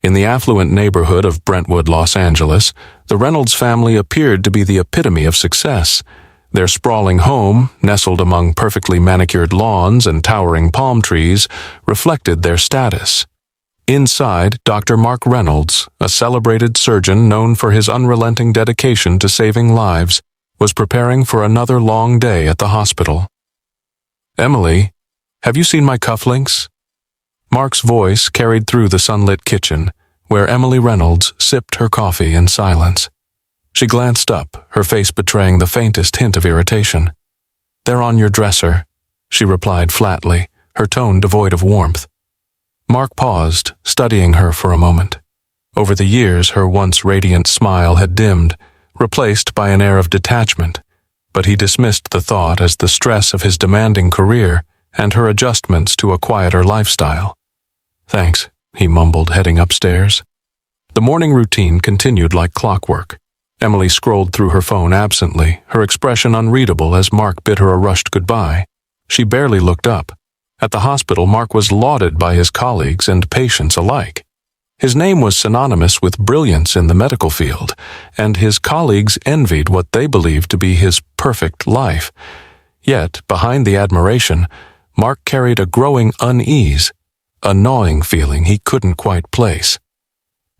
In the affluent neighborhood of Brentwood, Los Angeles, the Reynolds family appeared to be the epitome of success. Their sprawling home, nestled among perfectly manicured lawns and towering palm trees, reflected their status. Inside, Dr. Mark Reynolds, a celebrated surgeon known for his unrelenting dedication to saving lives, was preparing for another long day at the hospital. "Emily, have you seen my cufflinks?" Mark's voice carried through the sunlit kitchen, where Emily Reynolds sipped her coffee in silence. She glanced up, her face betraying the faintest hint of irritation. "They're on your dresser," she replied flatly, her tone devoid of warmth. Mark paused, studying her for a moment. Over the years, her once radiant smile had dimmed, replaced by an air of detachment, but he dismissed the thought as the stress of his demanding career and her adjustments to a quieter lifestyle. "Thanks," he mumbled, heading upstairs. The morning routine continued like clockwork. Emily scrolled through her phone absently, her expression unreadable as Mark bid her a rushed goodbye. She barely looked up. At the hospital, Mark was lauded by his colleagues and patients alike. His name was synonymous with brilliance in the medical field, and his colleagues envied what they believed to be his perfect life. Yet, behind the admiration, Mark carried a growing unease, a gnawing feeling he couldn't quite place.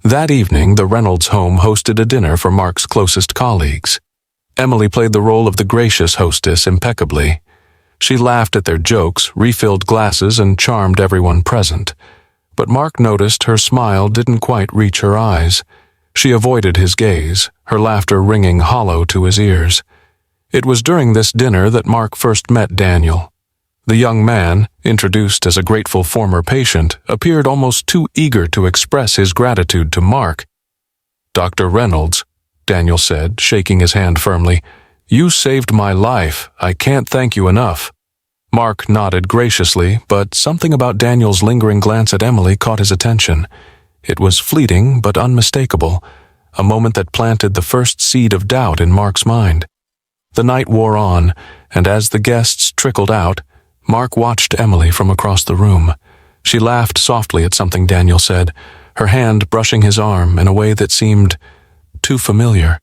That evening, the Reynolds home hosted a dinner for Mark's closest colleagues. Emily played the role of the gracious hostess impeccably. She laughed at their jokes, refilled glasses, and charmed everyone present. But Mark noticed her smile didn't quite reach her eyes. She avoided his gaze, her laughter ringing hollow to his ears. It was during this dinner that Mark first met Daniel. The young man, introduced as a grateful former patient, appeared almost too eager to express his gratitude to Mark. "Dr. Reynolds," Daniel said, shaking his hand firmly, "you saved my life. I can't thank you enough." Mark nodded graciously, but something about Daniel's lingering glance at Emily caught his attention. It was fleeting but unmistakable, a moment that planted the first seed of doubt in Mark's mind. The night wore on, and as the guests trickled out, Mark watched Emily from across the room. She laughed softly at something Daniel said, her hand brushing his arm in a way that seemed too familiar.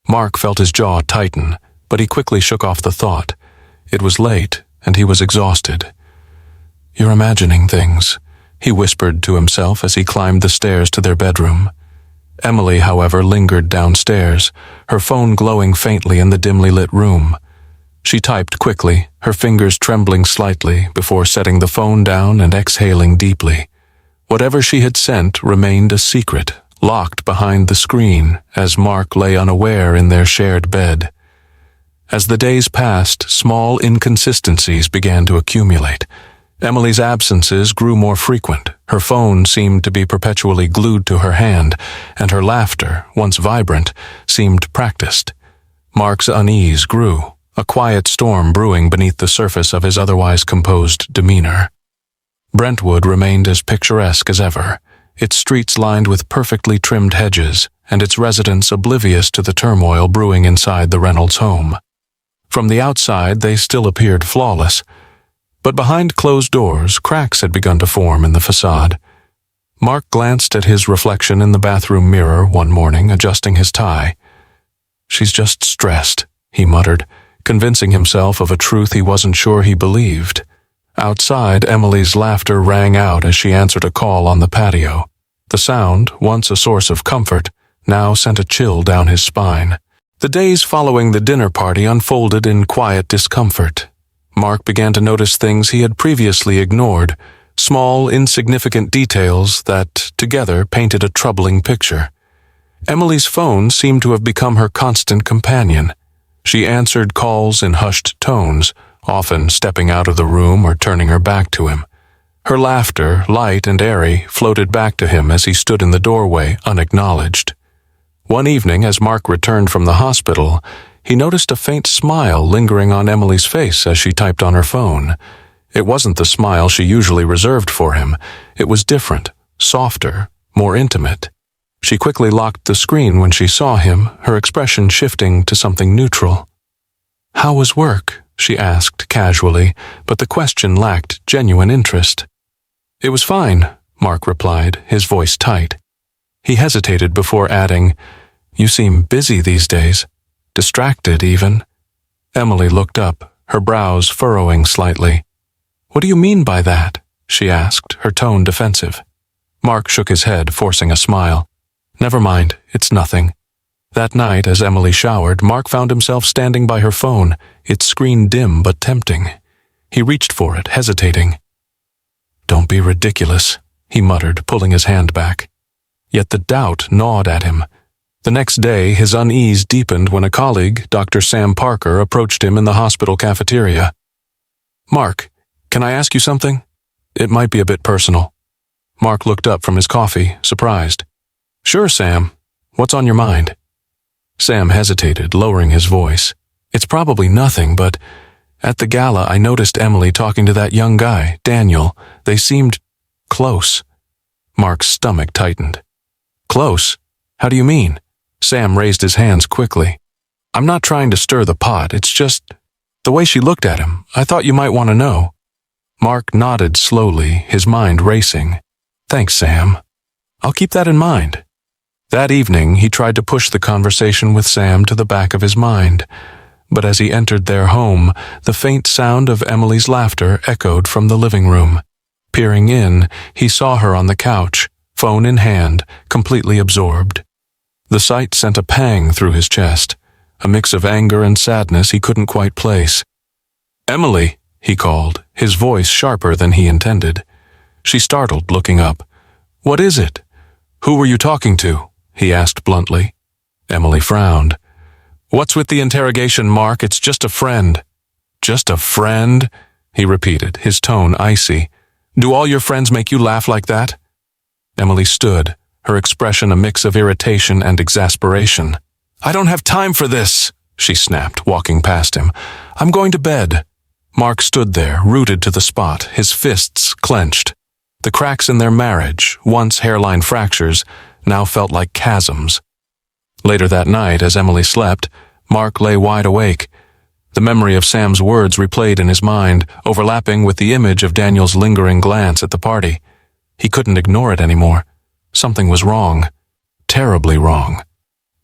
Mark felt his jaw tighten, but he quickly shook off the thought. It was late, and he was exhausted. "You're imagining things," he whispered to himself as he climbed the stairs to their bedroom. Emily, however, lingered downstairs, her phone glowing faintly in the dimly lit room. She typed quickly, her fingers trembling slightly before setting the phone down and exhaling deeply. Whatever she had sent remained a secret, locked behind the screen as Mark lay unaware in their shared bed. As the days passed, small inconsistencies began to accumulate. Emily's absences grew more frequent, her phone seemed to be perpetually glued to her hand, and her laughter, once vibrant, seemed practiced. Mark's unease grew, a quiet storm brewing beneath the surface of his otherwise composed demeanor. Brentwood remained as picturesque as ever, its streets lined with perfectly trimmed hedges, and its residents oblivious to the turmoil brewing inside the Reynolds home. From the outside, they still appeared flawless, but behind closed doors, cracks had begun to form in the facade. Mark glanced at his reflection in the bathroom mirror one morning, adjusting his tie. "She's just stressed," he muttered, convincing himself of a truth he wasn't sure he believed. Outside, Emily's laughter rang out as she answered a call on the patio. The sound, once a source of comfort, now sent a chill down his spine. The days following the dinner party unfolded in quiet discomfort. Mark began to notice things he had previously ignored, small, insignificant details that, together, painted a troubling picture. Emily's phone seemed to have become her constant companion. She answered calls in hushed tones, often stepping out of the room or turning her back to him. Her laughter, light and airy, floated back to him as he stood in the doorway, unacknowledged. One evening, as Mark returned from the hospital, he noticed a faint smile lingering on Emily's face as she typed on her phone. It wasn't the smile she usually reserved for him. It was different, softer, more intimate. She quickly locked the screen when she saw him, her expression shifting to something neutral. "How was work?" she asked casually, but the question lacked genuine interest. "It was fine," Mark replied, his voice tight. He hesitated before adding, "You seem busy these days. Distracted, even." Emily looked up, her brows furrowing slightly. "What do you mean by that?" she asked, her tone defensive. Mark shook his head, forcing a smile. "Never mind, it's nothing." That night, as Emily showered, Mark found himself standing by her phone, its screen dim but tempting. He reached for it, hesitating. "Don't be ridiculous," he muttered, pulling his hand back. Yet the doubt gnawed at him. The next day, his unease deepened when a colleague, Dr. Sam Parker, approached him in the hospital cafeteria. "Mark, can I ask you something? It might be a bit personal." Mark looked up from his coffee, surprised. "Sure, Sam. What's on your mind?" Sam hesitated, lowering his voice. "It's probably nothing, but at the gala I noticed Emily talking to that young guy, Daniel. They seemed close." Mark's stomach tightened. "Close? How do you mean?" Sam raised his hands quickly. "I'm not trying to stir the pot, it's just the way she looked at him. I thought you might want to know." Mark nodded slowly, his mind racing. "Thanks, Sam. I'll keep that in mind." That evening, he tried to push the conversation with Sam to the back of his mind, but as he entered their home, the faint sound of Emily's laughter echoed from the living room. Peering in, he saw her on the couch, phone in hand, completely absorbed. The sight sent a pang through his chest, a mix of anger and sadness he couldn't quite place. "Emily," he called, his voice sharper than he intended. She startled, looking up. "What is it?" "Who were you talking to?" he asked bluntly. Emily frowned. "What's with the interrogation, Mark? It's just a friend." "Just a friend?" he repeated, his tone icy. "Do all your friends make you laugh like that?" Emily stood, her expression a mix of irritation and exasperation. "I don't have time for this," she snapped, walking past him. "I'm going to bed." Mark stood there, rooted to the spot, his fists clenched. The cracks in their marriage, once hairline fractures, now felt like chasms. Later that night, as Emily slept, Mark lay wide awake. The memory of Sam's words replayed in his mind, overlapping with the image of Daniel's lingering glance at the party. He couldn't ignore it anymore. Something was wrong. Terribly wrong.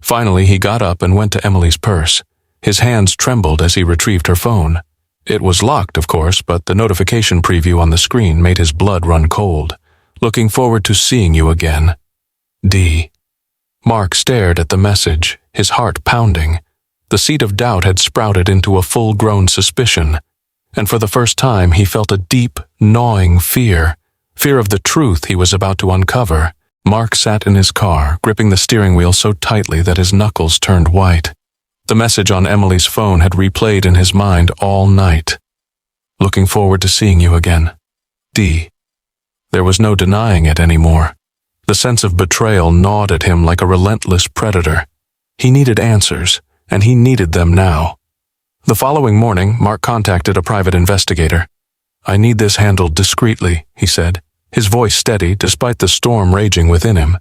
Finally, he got up and went to Emily's purse. His hands trembled as he retrieved her phone. It was locked, of course, but the notification preview on the screen made his blood run cold. "Looking forward to seeing you again. D." Mark stared at the message, his heart pounding. The seed of doubt had sprouted into a full-grown suspicion, and for the first time he felt a deep, gnawing fear of the truth he was about to uncover. Mark sat in his car, gripping the steering wheel so tightly that his knuckles turned white. The message on Emily's phone had replayed in his mind all night. "Looking forward to seeing you again. D." There was no denying it anymore. The sense of betrayal gnawed at him like a relentless predator. He needed answers, and he needed them now. The following morning, Mark contacted a private investigator. "I need this handled discreetly," he said, his voice steady despite the storm raging within him.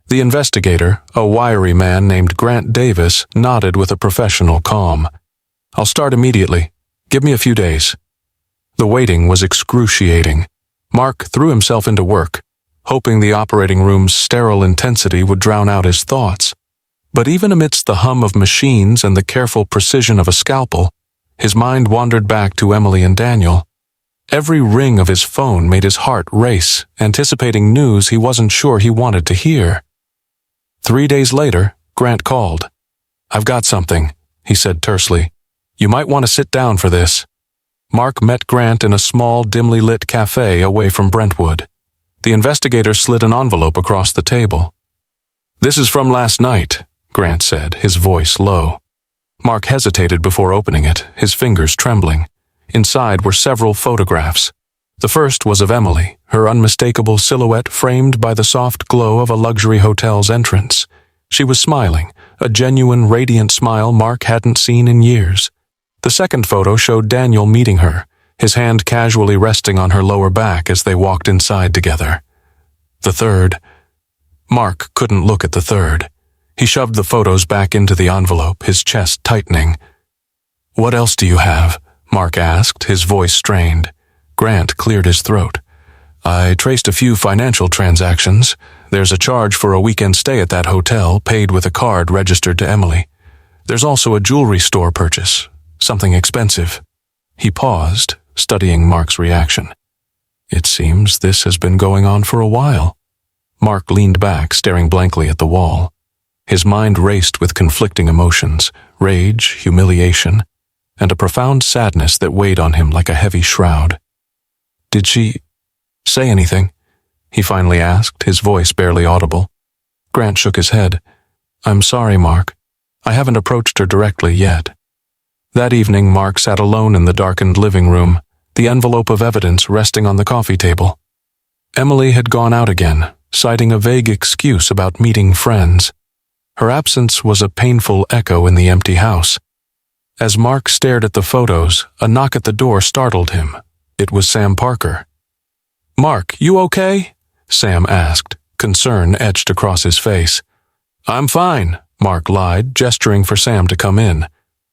The investigator, a wiry man named Grant Davis, nodded with a professional calm. "I'll start immediately. Give me a few days." The waiting was excruciating. Mark threw himself into work, hoping the operating room's sterile intensity would drown out his thoughts. But even amidst the hum of machines and the careful precision of a scalpel, his mind wandered back to Emily and Daniel. Every ring of his phone made his heart race, anticipating news he wasn't sure he wanted to hear. 3 days later, Grant called. "I've got something," he said tersely. "You might want to sit down for this." Mark met Grant in a small, dimly lit cafe away from Brentwood. The investigator slid an envelope across the table. "This is from last night," Grant said, his voice low. Mark hesitated before opening it, his fingers trembling. Inside were several photographs. The first was of Emily, her unmistakable silhouette framed by the soft glow of a luxury hotel's entrance. She was smiling, a genuine, radiant smile Mark hadn't seen in years. The second photo showed Daniel meeting her, his hand casually resting on her lower back as they walked inside together. The third. Mark couldn't look at the third. He shoved the photos back into the envelope, his chest tightening. "What else do you have?" Mark asked, his voice strained. Grant cleared his throat. "I traced a few financial transactions. There's a charge for a weekend stay at that hotel, paid with a card registered to Emily. There's also a jewelry store purchase, something expensive." He paused, studying Mark's reaction. "It seems this has been going on for a while." Mark leaned back, staring blankly at the wall. His mind raced with conflicting emotions, rage, humiliation, and a profound sadness that weighed on him like a heavy shroud. "Did she say anything?" he finally asked, his voice barely audible. Grant shook his head. "I'm sorry, Mark. I haven't approached her directly yet." That evening, Mark sat alone in the darkened living room, the envelope of evidence resting on the coffee table. Emily had gone out again, citing a vague excuse about meeting friends. Her absence was a painful echo in the empty house. As Mark stared at the photos, a knock at the door startled him. It was Sam Parker. "Mark, you okay?" Sam asked, concern etched across his face. "I'm fine," Mark lied, gesturing for Sam to come in.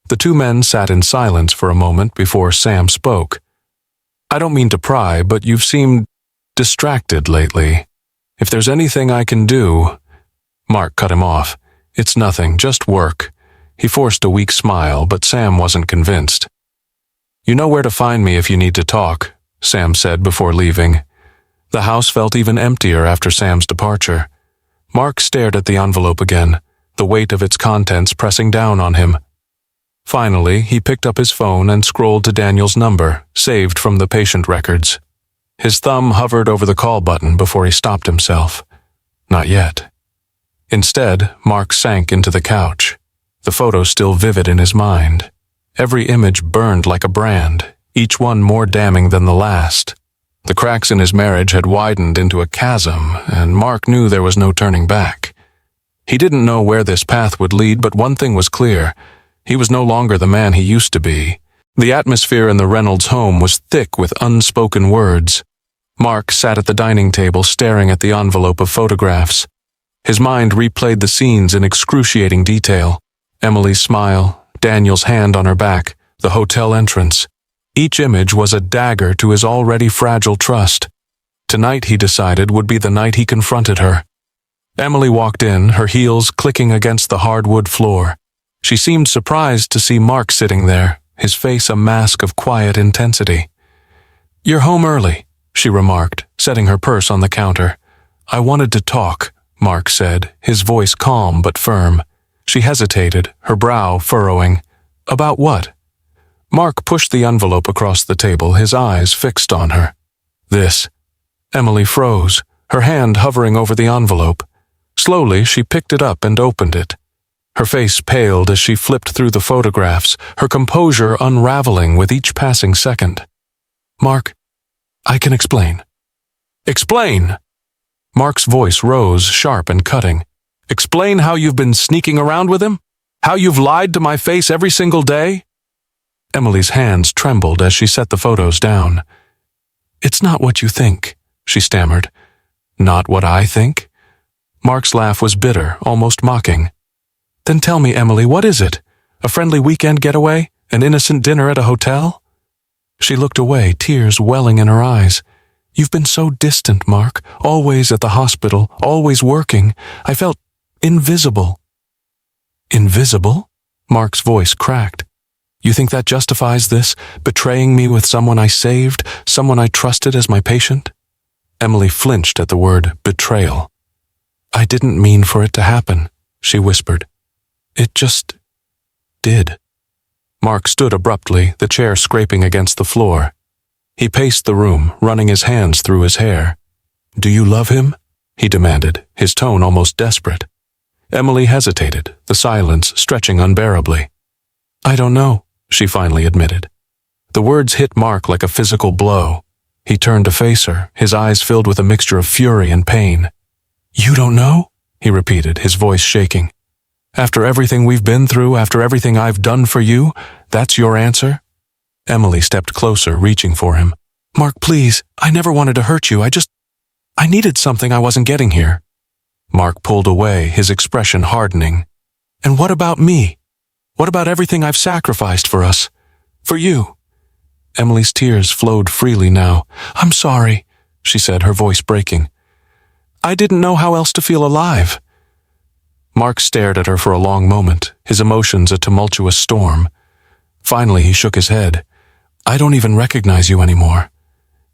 The two men sat in silence for a moment before Sam spoke. "I don't mean to pry, but you've seemed distracted lately. If there's anything I can do—" Mark cut him off. "It's nothing, just work." He forced a weak smile, but Sam wasn't convinced. "You know where to find me if you need to talk," Sam said before leaving. The house felt even emptier after Sam's departure. Mark stared at the envelope again, the weight of its contents pressing down on him. Finally, he picked up his phone and scrolled to Daniel's number, saved from the patient records. His thumb hovered over the call button before he stopped himself. Not yet. Instead, Mark sank into the couch, the photo still vivid in his mind. Every image burned like a brand, each one more damning than the last. The cracks in his marriage had widened into a chasm, and Mark knew there was no turning back. He didn't know where this path would lead, but one thing was clear. He was no longer the man he used to be. The atmosphere in the Reynolds home was thick with unspoken words. Mark sat at the dining table staring at the envelope of photographs. His mind replayed the scenes in excruciating detail. Emily's smile, Daniel's hand on her back, the hotel entrance. Each image was a dagger to his already fragile trust. Tonight, he decided, would be the night he confronted her. Emily walked in, her heels clicking against the hardwood floor. She seemed surprised to see Mark sitting there, his face a mask of quiet intensity. "You're home early," she remarked, setting her purse on the counter. "I wanted to talk," Mark said, his voice calm but firm. She hesitated, her brow furrowing. "About what?" Mark pushed the envelope across the table, his eyes fixed on her. "This." Emily froze, her hand hovering over the envelope. Slowly, she picked it up and opened it. Her face paled as she flipped through the photographs, her composure unraveling with each passing second. "Mark, I can explain." "Explain!" Mark's voice rose, sharp and cutting. "Explain how you've been sneaking around with him? How you've lied to my face every single day?" Emily's hands trembled as she set the photos down. "It's not what you think," she stammered. "Not what I think?" Mark's laugh was bitter, almost mocking. "Then tell me, Emily, what is it? A friendly weekend getaway? An innocent dinner at a hotel?" She looked away, tears welling in her eyes. "You've been so distant, Mark, always at the hospital, always working. I felt invisible." "Invisible?" Mark's voice cracked. "You think that justifies this, betraying me with someone I saved, someone I trusted as my patient?" Emily flinched at the word betrayal. "I didn't mean for it to happen," she whispered. "It just did." Mark stood abruptly, the chair scraping against the floor. He paced the room, running his hands through his hair. "Do you love him?" he demanded, his tone almost desperate. Emily hesitated, the silence stretching unbearably. "I don't know," she finally admitted. The words hit Mark like a physical blow. He turned to face her, his eyes filled with a mixture of fury and pain. "You don't know?" he repeated, his voice shaking. "After everything we've been through, after everything I've done for you, that's your answer?" Emily stepped closer, reaching for him. "Mark, please, I never wanted to hurt you. I needed something I wasn't getting here." Mark pulled away, his expression hardening. "And what about me? What about everything I've sacrificed for us? For you?" Emily's tears flowed freely now. "I'm sorry," she said, her voice breaking. I didn't know how else to feel alive." Mark stared at her for a long moment, his emotions a tumultuous storm. Finally, he shook his head. "I don't even recognize you anymore."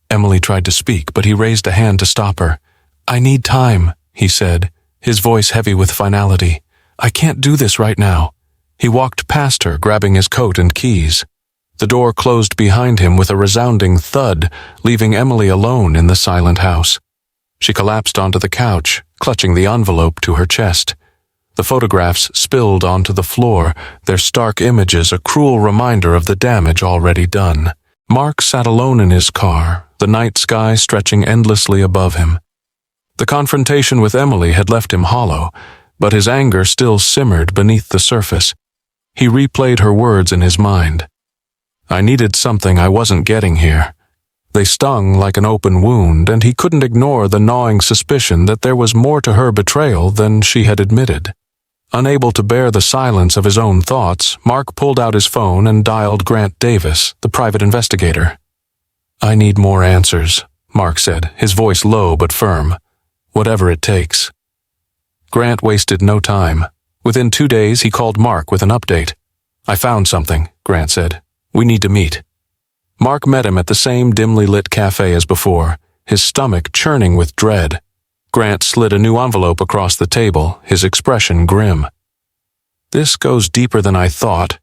Emily tried to speak, but he raised a hand to stop her. "I need time," he said, his voice heavy with finality. "I can't do this right now." He walked past her, grabbing his coat and keys. The door closed behind him with a resounding thud, leaving Emily alone in the silent house. She collapsed onto the couch, clutching the envelope to her chest. The photographs spilled onto the floor, their stark images a cruel reminder of the damage already done. Mark sat alone in his car, the night sky stretching endlessly above him. The confrontation with Emily had left him hollow, but his anger still simmered beneath the surface. He replayed her words in his mind. "I needed something I wasn't getting here." They stung like an open wound, and he couldn't ignore the gnawing suspicion that there was more to her betrayal than she had admitted. Unable to bear the silence of his own thoughts, Mark pulled out his phone and dialed Grant Davis, the private investigator. "I need more answers," Mark said, his voice low but firm. "Whatever it takes." Grant wasted no time. Within 2 days, he called Mark with an update. "I found something," Grant said. "We need to meet." Mark met him at the same dimly lit cafe as before, his stomach churning with dread. Grant slid a new envelope across the table, his expression grim. "This goes deeper than I thought."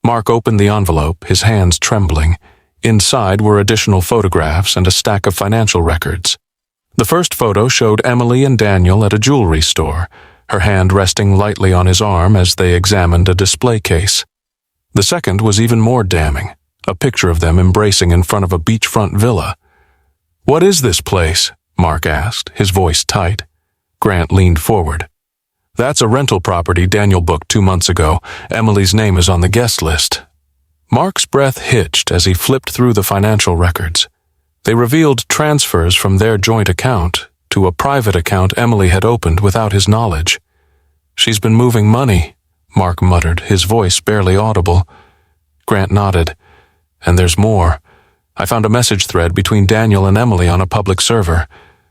Mark opened the envelope, his hands trembling. Inside were additional photographs and a stack of financial records. The first photo showed Emily and Daniel at a jewelry store, her hand resting lightly on his arm as they examined a display case. The second was even more damning, a picture of them embracing in front of a beachfront villa. "What is this place?" Mark asked, his voice tight. Grant leaned forward. "That's a rental property Daniel booked 2 months ago. Emily's name is on the guest list." Mark's breath hitched as he flipped through the financial records. They revealed transfers from their joint account to a private account Emily had opened without his knowledge. "She's been moving money," Mark muttered, his voice barely audible. Grant nodded. "And there's more. I found a message thread between Daniel and Emily on a public server.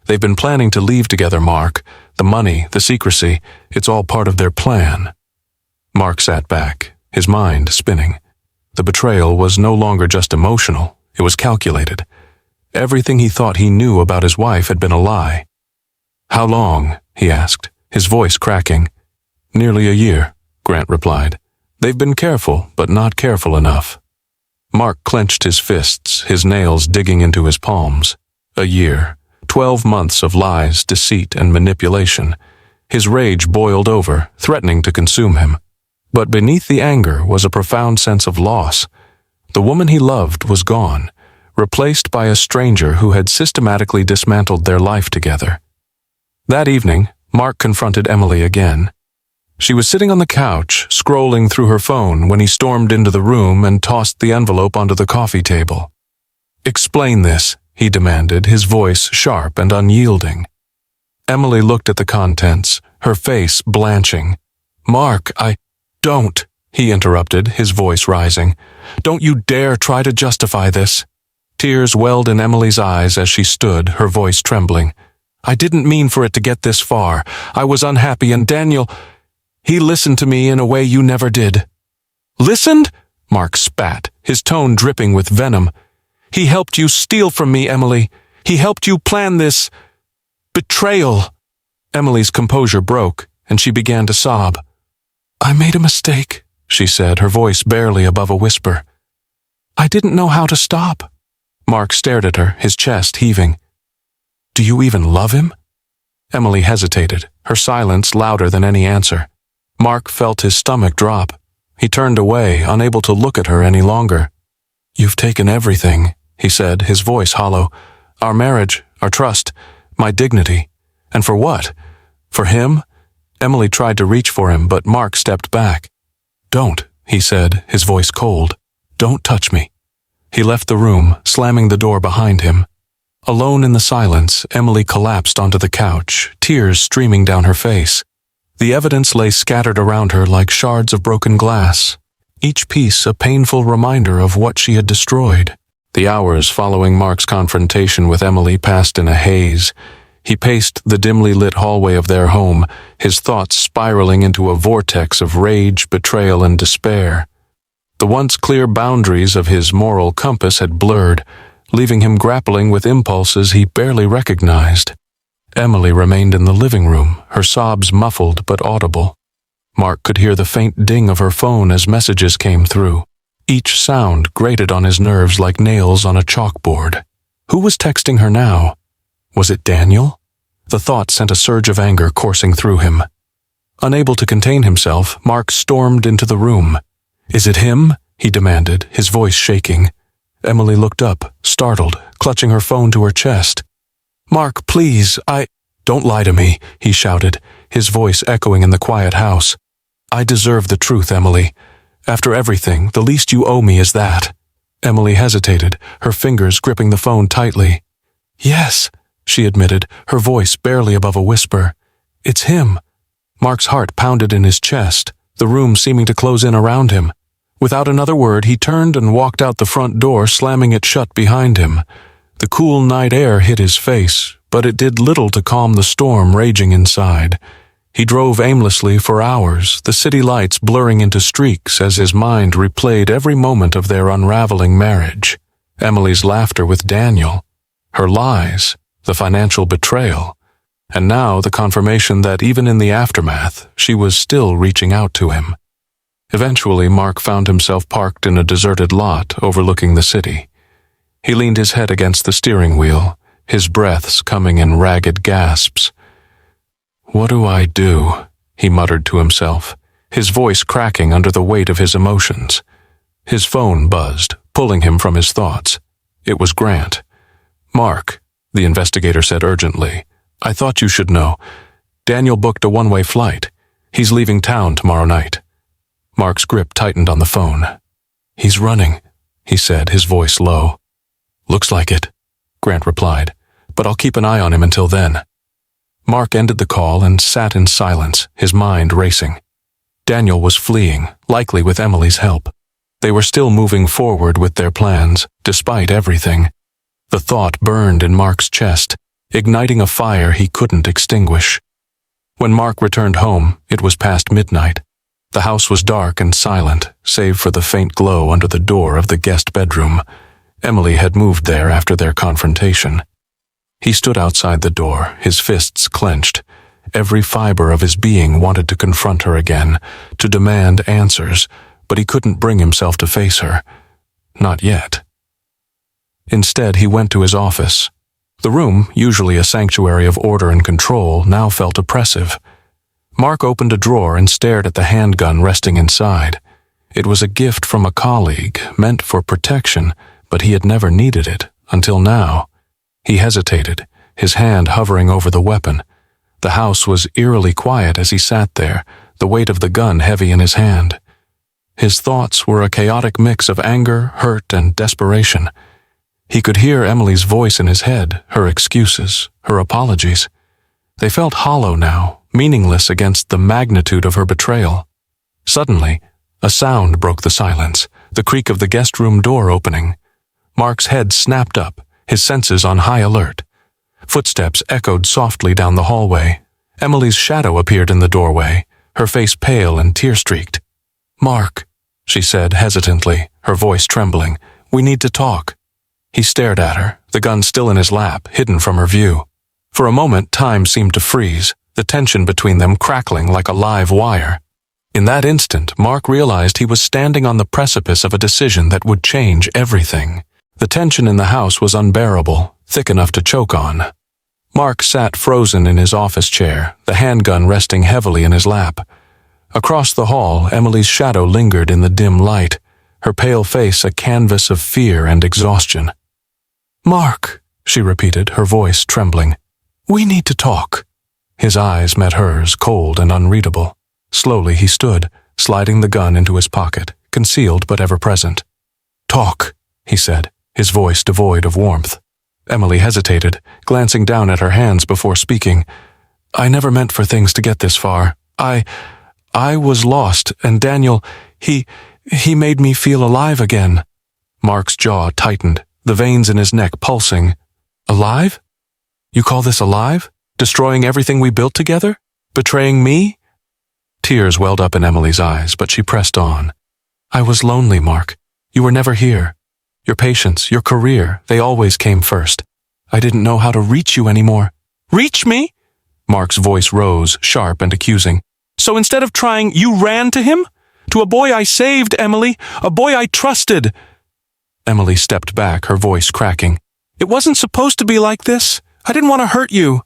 They've been planning to leave together, Mark. The money, the secrecy, it's all part of their plan." Mark sat back, his mind spinning. The betrayal was no longer just emotional, it was calculated. Everything he thought he knew about his wife had been a lie. "How long?" he asked, his voice cracking. "Nearly a year," Grant replied. "They've been careful, but not careful enough." Mark clenched his fists, his nails digging into his palms. A year, 12 months of lies, deceit, and manipulation. His rage boiled over, threatening to consume him. But beneath the anger was a profound sense of loss. The woman he loved was gone, replaced by a stranger who had systematically dismantled their life together. That evening, Mark confronted Emily again. She was sitting on the couch, scrolling through her phone when he stormed into the room and tossed the envelope onto the coffee table. "Explain this," he demanded, his voice sharp and unyielding. Emily looked at the contents, her face blanching. "Mark, Don't," he interrupted, his voice rising. "Don't you dare try to justify this." Tears welled in Emily's eyes as she stood, her voice trembling. "I didn't mean for it to get this far. I was unhappy, and Daniel, he listened to me in a way you never did." "Listened?" Mark spat, his tone dripping with venom. "He helped you steal from me, Emily. He helped you plan this betrayal." Emily's composure broke, and she began to sob. "I made a mistake," she said, her voice barely above a whisper. "I didn't know how to stop." Mark stared at her, his chest heaving. "Do you even love him?" Emily hesitated, her silence louder than any answer. Mark felt his stomach drop. He turned away, unable to look at her any longer. "You've taken everything," he said, his voice hollow. "Our marriage, our trust, my dignity. And for what? For him?" Emily tried to reach for him, but Mark stepped back. "Don't," he said, his voice cold. "Don't touch me." He left the room, slamming the door behind him. Alone in the silence, Emily collapsed onto the couch, tears streaming down her face. The evidence lay scattered around her like shards of broken glass, each piece a painful reminder of what she had destroyed. The hours following Mark's confrontation with Emily passed in a haze. He paced the dimly lit hallway of their home, his thoughts spiraling into a vortex of rage, betrayal, and despair. The once clear boundaries of his moral compass had blurred, leaving him grappling with impulses he barely recognized. Emily remained in the living room, her sobs muffled but audible. Mark could hear the faint ding of her phone as messages came through. Each sound grated on his nerves like nails on a chalkboard. Who was texting her now? Was it Daniel? The thought sent a surge of anger coursing through him. Unable to contain himself, Mark stormed into the room. "Is it him?" he demanded, his voice shaking. Emily looked up, startled, clutching her phone to her chest. "Mark, please, Don't lie to me," he shouted, his voice echoing in the quiet house. "I deserve the truth, Emily. After everything, the least you owe me is that." Emily hesitated, her fingers gripping the phone tightly. "Yes," she admitted, her voice barely above a whisper. "It's him." Mark's heart pounded in his chest, the room seeming to close in around him. Without another word, he turned and walked out the front door, slamming it shut behind him. The cool night air hit his face, but it did little to calm the storm raging inside. He drove aimlessly for hours, the city lights blurring into streaks as his mind replayed every moment of their unraveling marriage. Emily's laughter with Daniel, her lies, the financial betrayal, and now the confirmation that even in the aftermath, she was still reaching out to him. Eventually, Mark found himself parked in a deserted lot overlooking the city. He leaned his head against the steering wheel, his breaths coming in ragged gasps. "What do I do?" he muttered to himself, his voice cracking under the weight of his emotions. His phone buzzed, pulling him from his thoughts. It was Grant. "Mark," the investigator said urgently, "I thought you should know. Daniel booked a one-way flight. He's leaving town tomorrow night." Mark's grip tightened on the phone. "He's running," he said, his voice low. "Looks like it," Grant replied, "but I'll keep an eye on him until then." Mark ended the call and sat in silence, his mind racing. Daniel was fleeing, likely with Emily's help. They were still moving forward with their plans, despite everything. The thought burned in Mark's chest, igniting a fire he couldn't extinguish. When Mark returned home, it was past midnight. The house was dark and silent, save for the faint glow under the door of the guest bedroom. Emily had moved there after their confrontation. He stood outside the door, his fists clenched. Every fiber of his being wanted to confront her again, to demand answers, but he couldn't bring himself to face her. Not yet. Instead, he went to his office. The room, usually a sanctuary of order and control, now felt oppressive. Mark opened a drawer and stared at the handgun resting inside. It was a gift from a colleague, meant for protection, but he had never needed it, until now. He hesitated, his hand hovering over the weapon. The house was eerily quiet as he sat there, the weight of the gun heavy in his hand. His thoughts were a chaotic mix of anger, hurt, and desperation. He could hear Emily's voice in his head, her excuses, her apologies. They felt hollow now, meaningless against the magnitude of her betrayal. Suddenly, a sound broke the silence, the creak of the guest room door opening. Mark's head snapped up, his senses on high alert. Footsteps echoed softly down the hallway. Emily's shadow appeared in the doorway, her face pale and tear-streaked. "Mark," she said hesitantly, her voice trembling, "we need to talk." He stared at her, the gun still in his lap, hidden from her view. For a moment, time seemed to freeze, the tension between them crackling like a live wire. In that instant, Mark realized he was standing on the precipice of a decision that would change everything. The tension in the house was unbearable, thick enough to choke on. Mark sat frozen in his office chair, the handgun resting heavily in his lap. Across the hall, Emily's shadow lingered in the dim light, her pale face a canvas of fear and exhaustion. "Mark," she repeated, her voice trembling. "We need to talk." His eyes met hers, cold and unreadable. Slowly he stood, sliding the gun into his pocket, concealed but ever-present. "Talk," he said, his voice devoid of warmth. Emily hesitated, glancing down at her hands before speaking. "I never meant for things to get this far. I was lost, and Daniel, he made me feel alive again." Mark's jaw tightened, the veins in his neck pulsing. "Alive? You call this alive?" Destroying everything we built together? Betraying me? Tears welled up in Emily's eyes, but she pressed on. I was lonely, Mark. You were never here. Your patience, your career, they always came first. I didn't know how to reach you anymore. Reach me? Mark's voice rose, sharp and accusing. So instead of trying, you ran to him? To a boy I saved, Emily, a boy I trusted. Emily stepped back, her voice cracking. It wasn't supposed to be like this. I didn't want to hurt you.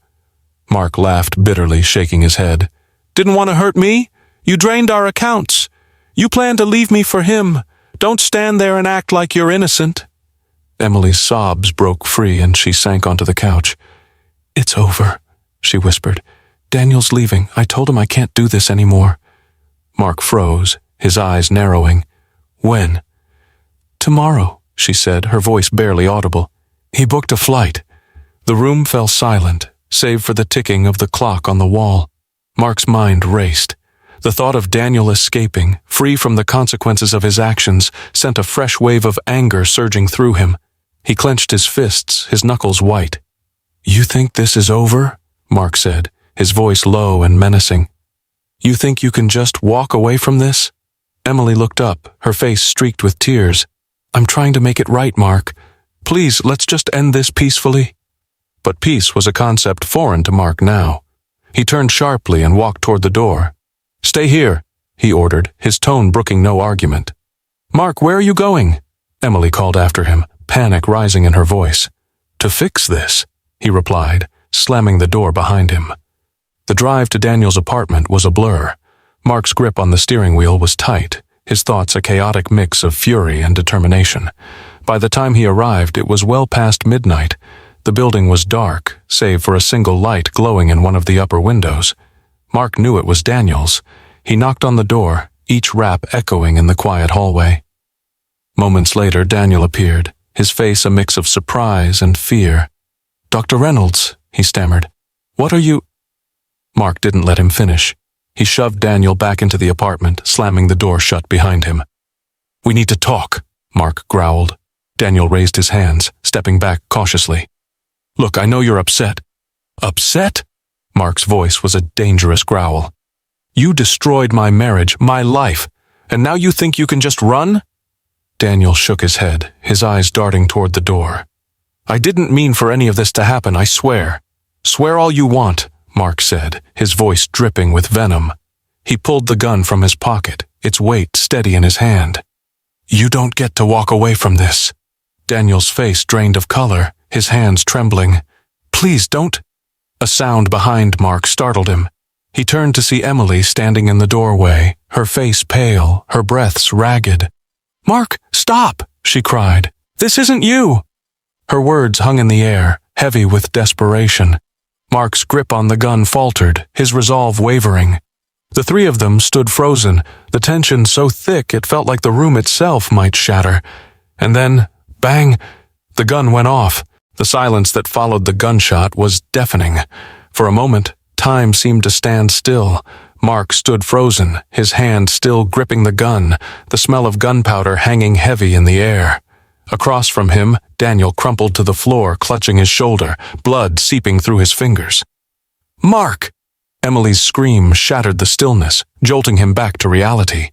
Mark laughed bitterly, shaking his head. Didn't want to hurt me? You drained our accounts. You planned to leave me for him. Don't stand there and act like you're innocent. Emily's sobs broke free and she sank onto the couch. It's over, she whispered. Daniel's leaving. I told him I can't do this anymore. Mark froze, his eyes narrowing. When? Tomorrow, she said, her voice barely audible. He booked a flight. The room fell silent, save for the ticking of the clock on the wall. Mark's mind raced. The thought of Daniel escaping, free from the consequences of his actions, sent a fresh wave of anger surging through him. He clenched his fists, his knuckles white. You think this is over? Mark said, his voice low and menacing. You think you can just walk away from this? Emily looked up, her face streaked with tears. I'm trying to make it right, Mark. Please, let's just end this peacefully. But peace was a concept foreign to Mark now. He turned sharply and walked toward the door. Stay here, he ordered, his tone brooking no argument. Mark, where are you going? Emily called after him, panic rising in her voice. To fix this, he replied, slamming the door behind him. The drive to Daniel's apartment was a blur. Mark's grip on the steering wheel was tight, his thoughts a chaotic mix of fury and determination. By the time he arrived, it was well past midnight. The building was dark, save for a single light glowing in one of the upper windows. Mark knew it was Daniel's. He knocked on the door, each rap echoing in the quiet hallway. Moments later, Daniel appeared, his face a mix of surprise and fear. Dr. Reynolds, he stammered. What are you? Mark didn't let him finish. He shoved Daniel back into the apartment, slamming the door shut behind him. We need to talk, Mark growled. Daniel raised his hands, stepping back cautiously. Look, I know you're upset. Upset? Mark's voice was a dangerous growl. You destroyed my marriage, my life, and now you think you can just run? Daniel shook his head, his eyes darting toward the door. I didn't mean for any of this to happen, I swear. Swear all you want, Mark said, his voice dripping with venom. He pulled the gun from his pocket, its weight steady in his hand. You don't get to walk away from this. Daniel's face drained of color, his hands trembling. Please don't. A sound behind Mark startled him. He turned to see Emily standing in the doorway, her face pale, her breaths ragged. Mark, stop, she cried. This isn't you. Her words hung in the air, heavy with desperation. Mark's grip on the gun faltered, his resolve wavering. The three of them stood frozen, the tension so thick it felt like the room itself might shatter. And then, bang, the gun went off. The silence that followed the gunshot was deafening. For a moment, time seemed to stand still. Mark stood frozen, his hand still gripping the gun, the smell of gunpowder hanging heavy in the air. Across from him, Daniel crumpled to the floor, clutching his shoulder, blood seeping through his fingers. Mark! Emily's scream shattered the stillness, jolting him back to reality.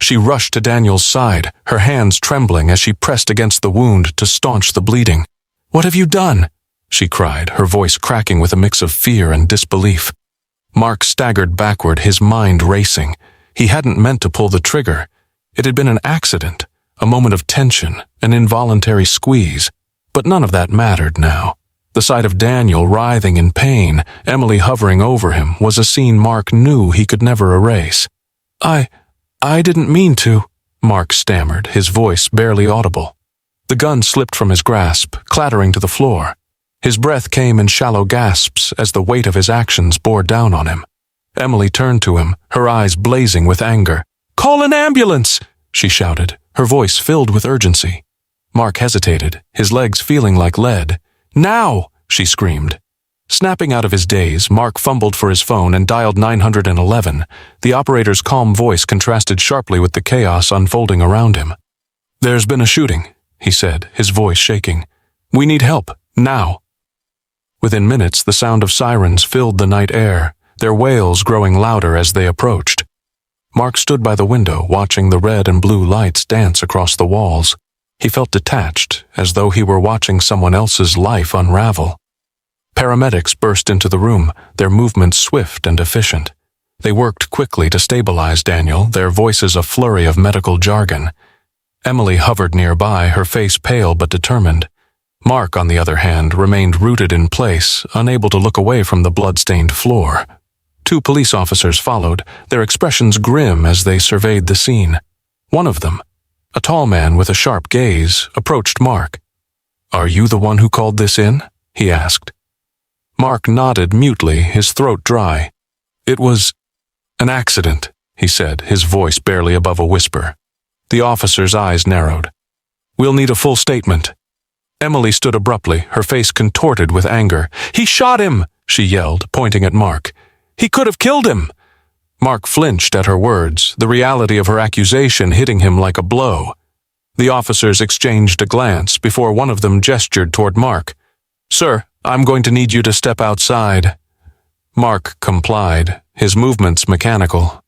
She rushed to Daniel's side, her hands trembling as she pressed against the wound to staunch the bleeding. What have you done? She cried, her voice cracking with a mix of fear and disbelief. Mark staggered backward, his mind racing. He hadn't meant to pull the trigger. It had been an accident, a moment of tension, an involuntary squeeze. But none of that mattered now. The sight of Daniel writhing in pain, Emily hovering over him, was a scene Mark knew he could never erase. I didn't mean to, Mark stammered, his voice barely audible. The gun slipped from his grasp, clattering to the floor. His breath came in shallow gasps as the weight of his actions bore down on him. Emily turned to him, her eyes blazing with anger. Call an ambulance! She shouted, her voice filled with urgency. Mark hesitated, his legs feeling like lead. Now! She screamed. Snapping out of his daze, Mark fumbled for his phone and dialed 911. The operator's calm voice contrasted sharply with the chaos unfolding around him. There's been a shooting, he said, his voice shaking. We need help, now. Within minutes, the sound of sirens filled the night air, their wails growing louder as they approached. Mark stood by the window, watching the red and blue lights dance across the walls. He felt detached, as though he were watching someone else's life unravel. Paramedics burst into the room, their movements swift and efficient. They worked quickly to stabilize Daniel, their voices a flurry of medical jargon. Emily hovered nearby, her face pale but determined. Mark, on the other hand, remained rooted in place, unable to look away from the blood-stained floor. 2 police officers followed, their expressions grim as they surveyed the scene. One of them, a tall man with a sharp gaze, approached Mark. "Are you the one who called this in?" he asked. Mark nodded mutely, his throat dry. "It was an accident," he said, his voice barely above a whisper. The officer's eyes narrowed. "We'll need a full statement." Emily stood abruptly, her face contorted with anger. "He shot him!" she yelled, pointing at Mark. "He could have killed him!" Mark flinched at her words, the reality of her accusation hitting him like a blow. The officers exchanged a glance before one of them gestured toward Mark. "Sir, I'm going to need you to step outside." Mark complied, his movements mechanical.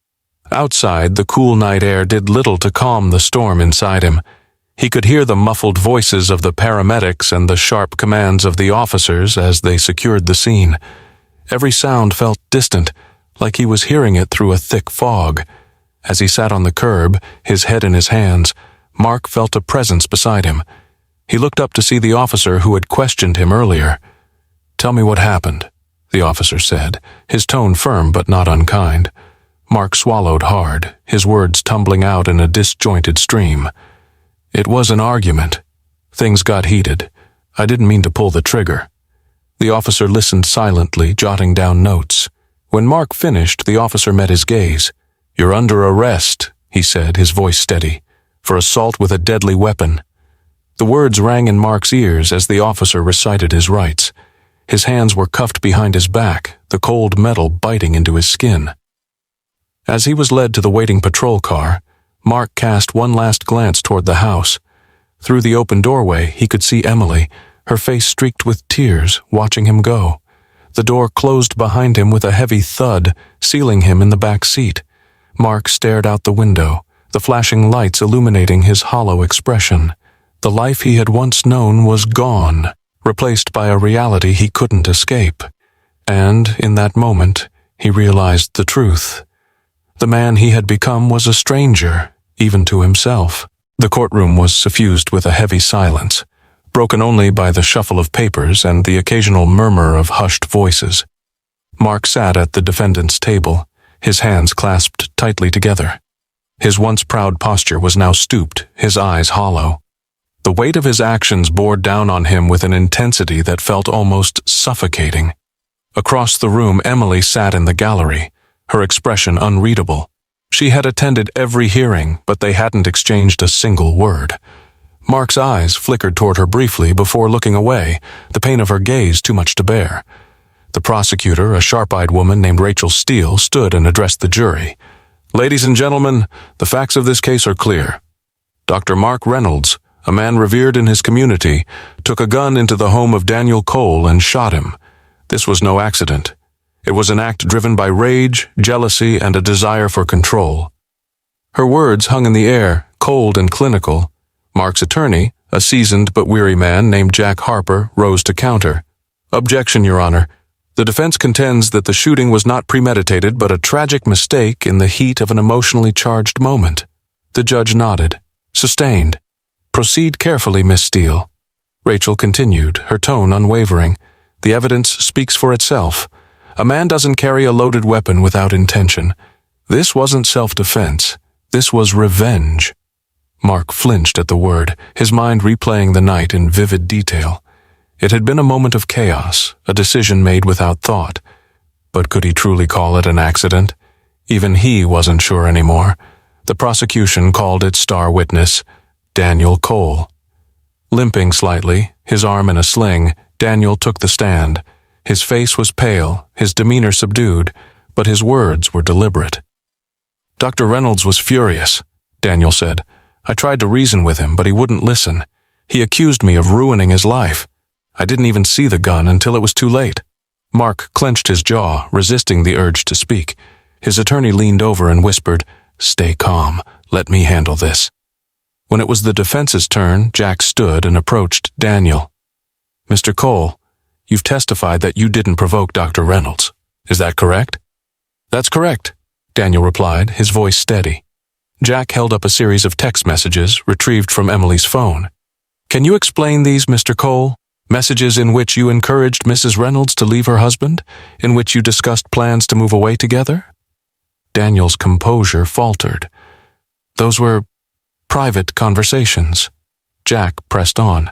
Outside, the cool night air did little to calm the storm inside him. He could hear the muffled voices of the paramedics and the sharp commands of the officers as they secured the scene. Every sound felt distant, like he was hearing it through a thick fog. As he sat on the curb, his head in his hands, Mark felt a presence beside him. He looked up to see the officer who had questioned him earlier. "Tell me what happened," the officer said, his tone firm but not unkind. Mark swallowed hard, his words tumbling out in a disjointed stream. "It was an argument. Things got heated. I didn't mean to pull the trigger." The officer listened silently, jotting down notes. When Mark finished, the officer met his gaze. "You're under arrest," he said, his voice steady, "for assault with a deadly weapon." The words rang in Mark's ears as the officer recited his rights. His hands were cuffed behind his back, the cold metal biting into his skin. As he was led to the waiting patrol car, Mark cast one last glance toward the house. Through the open doorway, he could see Emily, her face streaked with tears, watching him go. The door closed behind him with a heavy thud, sealing him in the back seat. Mark stared out the window, the flashing lights illuminating his hollow expression. The life he had once known was gone, replaced by a reality he couldn't escape. And, in that moment, he realized the truth. The man he had become was a stranger, even to himself. The courtroom was suffused with a heavy silence, broken only by the shuffle of papers and the occasional murmur of hushed voices. Mark sat at the defendant's table, his hands clasped tightly together. His once proud posture was now stooped, his eyes hollow. The weight of his actions bore down on him with an intensity that felt almost suffocating. Across the room, Emily sat in the gallery, her expression unreadable. She had attended every hearing, but they hadn't exchanged a single word. Mark's eyes flickered toward her briefly before looking away, the pain of her gaze too much to bear. The prosecutor, a sharp-eyed woman named Rachel Steele, stood and addressed the jury. "Ladies and gentlemen, the facts of this case are clear. Dr. Mark Reynolds, a man revered in his community, took a gun into the home of Daniel Cole and shot him. This was no accident. It was an act driven by rage, jealousy, and a desire for control." Her words hung in the air, cold and clinical. Mark's attorney, a seasoned but weary man named Jack Harper, rose to counter. "Objection, Your Honor. The defense contends that the shooting was not premeditated but a tragic mistake in the heat of an emotionally charged moment." The judge nodded. "Sustained. Proceed carefully, Miss Steele." Rachel continued, her tone unwavering. "The evidence speaks for itself. A man doesn't carry a loaded weapon without intention. This wasn't self-defense. This was revenge." Mark flinched at the word, his mind replaying the night in vivid detail. It had been a moment of chaos, a decision made without thought. But could he truly call it an accident? Even he wasn't sure anymore. The prosecution called its star witness, Daniel Cole. Limping slightly, his arm in a sling, Daniel took the stand. His face was pale, his demeanor subdued, but his words were deliberate. "Dr. Reynolds was furious," Daniel said. "I tried to reason with him, but he wouldn't listen. He accused me of ruining his life. I didn't even see the gun until it was too late." Mark clenched his jaw, resisting the urge to speak. His attorney leaned over and whispered, "Stay calm. Let me handle this." When it was the defense's turn, Jack stood and approached Daniel. "Mr. Cole, you've testified that you didn't provoke Dr. Reynolds. Is that correct?" "That's correct," Daniel replied, his voice steady. Jack held up a series of text messages retrieved from Emily's phone. "Can you explain these, Mr. Cole? Messages in which you encouraged Mrs. Reynolds to leave her husband? In which you discussed plans to move away together?" Daniel's composure faltered. "Those were private conversations." Jack pressed on.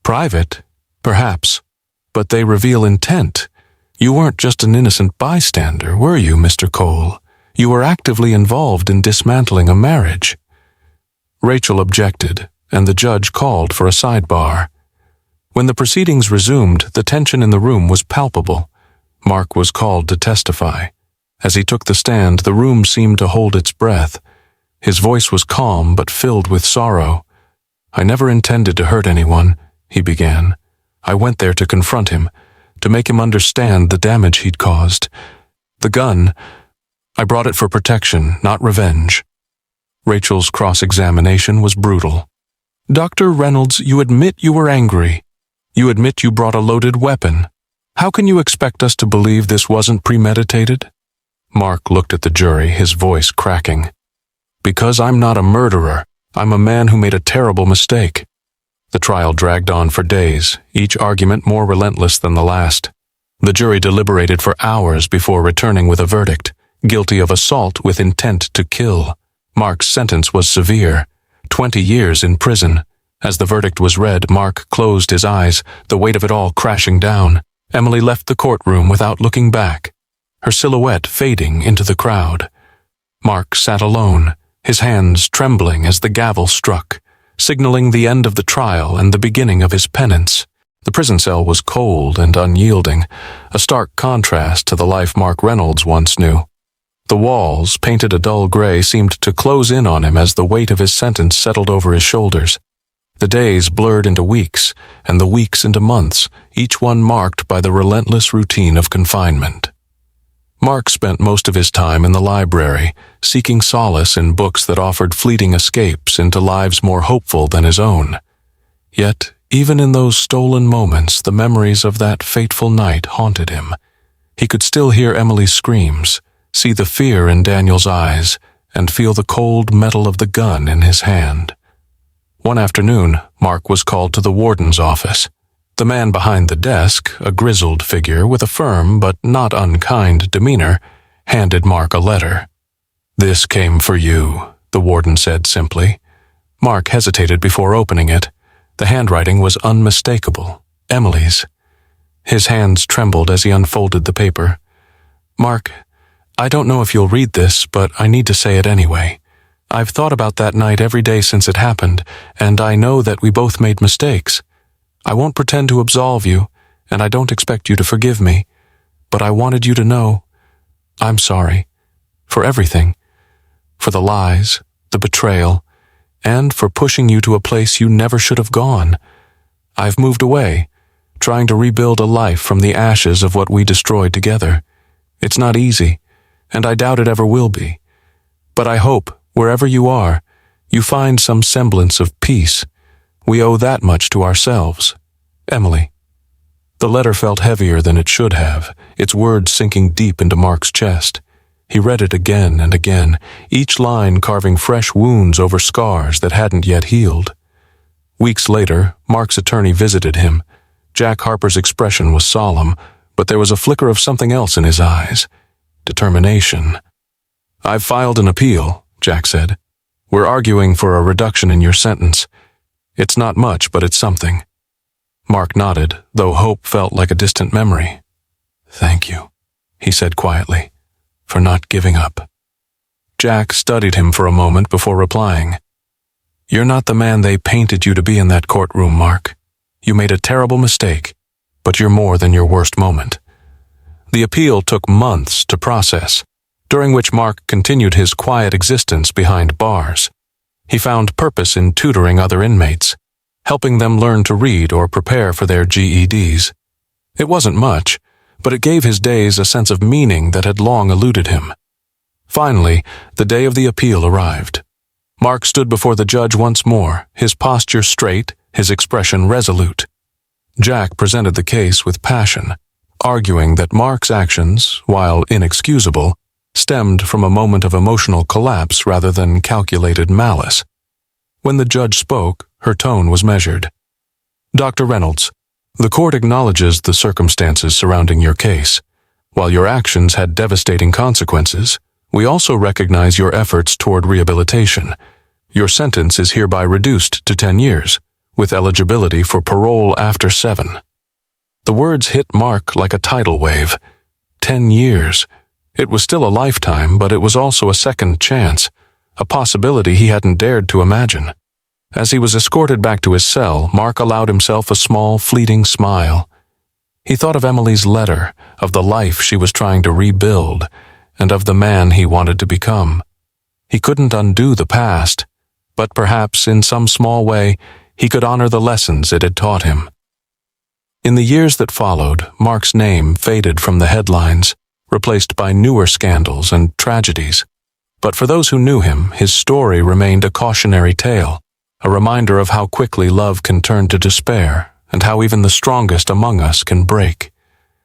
"Private? Perhaps. But they reveal intent. You weren't just an innocent bystander, were you, Mr. Cole? You were actively involved in dismantling a marriage." Rachel objected, and the judge called for a sidebar. When the proceedings resumed, the tension in the room was palpable. Mark was called to testify. As he took the stand, the room seemed to hold its breath. His voice was calm but filled with sorrow. "I never intended to hurt anyone," he began. "I went there to confront him, to make him understand the damage he'd caused. The gun, I brought it for protection, not revenge." Rachel's cross-examination was brutal. "Dr. Reynolds, you admit you were angry. You admit you brought a loaded weapon. How can you expect us to believe this wasn't premeditated?" Mark looked at the jury, his voice cracking. "Because I'm not a murderer. I'm a man who made a terrible mistake." The trial dragged on for days, each argument more relentless than the last. The jury deliberated for hours before returning with a verdict, guilty of assault with intent to kill. Mark's sentence was severe, 20 years in prison. As the verdict was read, Mark closed his eyes, the weight of it all crashing down. Emily left the courtroom without looking back, her silhouette fading into the crowd. Mark sat alone, his hands trembling as the gavel struck, signaling the end of the trial and the beginning of his penance. The prison cell was cold and unyielding, a stark contrast to the life Mark Reynolds once knew. The walls, painted a dull gray, seemed to close in on him as the weight of his sentence settled over his shoulders. The days blurred into weeks, and the weeks into months, each one marked by the relentless routine of confinement. Mark spent most of his time in the library, seeking solace in books that offered fleeting escapes into lives more hopeful than his own. Yet, even in those stolen moments, the memories of that fateful night haunted him. He could still hear Emily's screams, see the fear in Daniel's eyes, and feel the cold metal of the gun in his hand. One afternoon, Mark was called to the warden's office. The man behind the desk, a grizzled figure with a firm but not unkind demeanor, handed Mark a letter. "This came for you," the warden said simply. Mark hesitated before opening it. The handwriting was unmistakable, Emily's. His hands trembled as he unfolded the paper. "Mark, I don't know if you'll read this, but I need to say it anyway. I've thought about that night every day since it happened, and I know that we both made mistakes. I won't pretend to absolve you, and I don't expect you to forgive me, but I wanted you to know I'm sorry. For everything. For the lies, the betrayal, and for pushing you to a place you never should have gone. I've moved away, trying to rebuild a life from the ashes of what we destroyed together. It's not easy, and I doubt it ever will be. But I hope, wherever you are, you find some semblance of peace. We owe that much to ourselves. Emily." The letter felt heavier than it should have, its words sinking deep into Mark's chest. He read it again and again, each line carving fresh wounds over scars that hadn't yet healed. Weeks later, Mark's attorney visited him. Jack Harper's expression was solemn, but there was a flicker of something else in his eyes. Determination. "I've filed an appeal," Jack said. "We're arguing for a reduction in your sentence. It's not much, but it's something." Mark nodded, though hope felt like a distant memory. "Thank you," he said quietly, "for not giving up." Jack studied him for a moment before replying. "You're not the man they painted you to be in that courtroom, Mark. You made a terrible mistake, but you're more than your worst moment." The appeal took months to process, during which Mark continued his quiet existence behind bars. He found purpose in tutoring other inmates, helping them learn to read or prepare for their GEDs. It wasn't much, but it gave his days a sense of meaning that had long eluded him. Finally, the day of the appeal arrived. Mark stood before the judge once more, his posture straight, his expression resolute. Jack presented the case with passion, arguing that Mark's actions, while inexcusable, stemmed from a moment of emotional collapse rather than calculated malice. When the judge spoke, her tone was measured. "Dr. Reynolds, the court acknowledges the circumstances surrounding your case. While your actions had devastating consequences, we also recognize your efforts toward rehabilitation. Your sentence is hereby reduced to 10 years, with eligibility for parole after 7. The words hit Mark like a tidal wave. 10 years. It was still a lifetime, but it was also a second chance, a possibility he hadn't dared to imagine. As he was escorted back to his cell, Mark allowed himself a small, fleeting smile. He thought of Emily's letter, of the life she was trying to rebuild, and of the man he wanted to become. He couldn't undo the past, but perhaps in some small way he could honor the lessons it had taught him. In the years that followed, Mark's name faded from the headlines, replaced by newer scandals and tragedies. But for those who knew him, his story remained a cautionary tale, a reminder of how quickly love can turn to despair, and how even the strongest among us can break.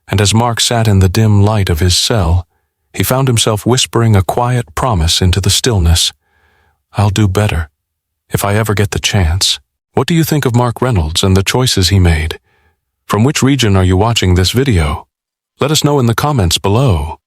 And as Mark sat in the dim light of his cell, he found himself whispering a quiet promise into the stillness. "I'll do better, if I ever get the chance." What do you think of Mark Reynolds and the choices he made? From which region are you watching this video? Let us know in the comments below.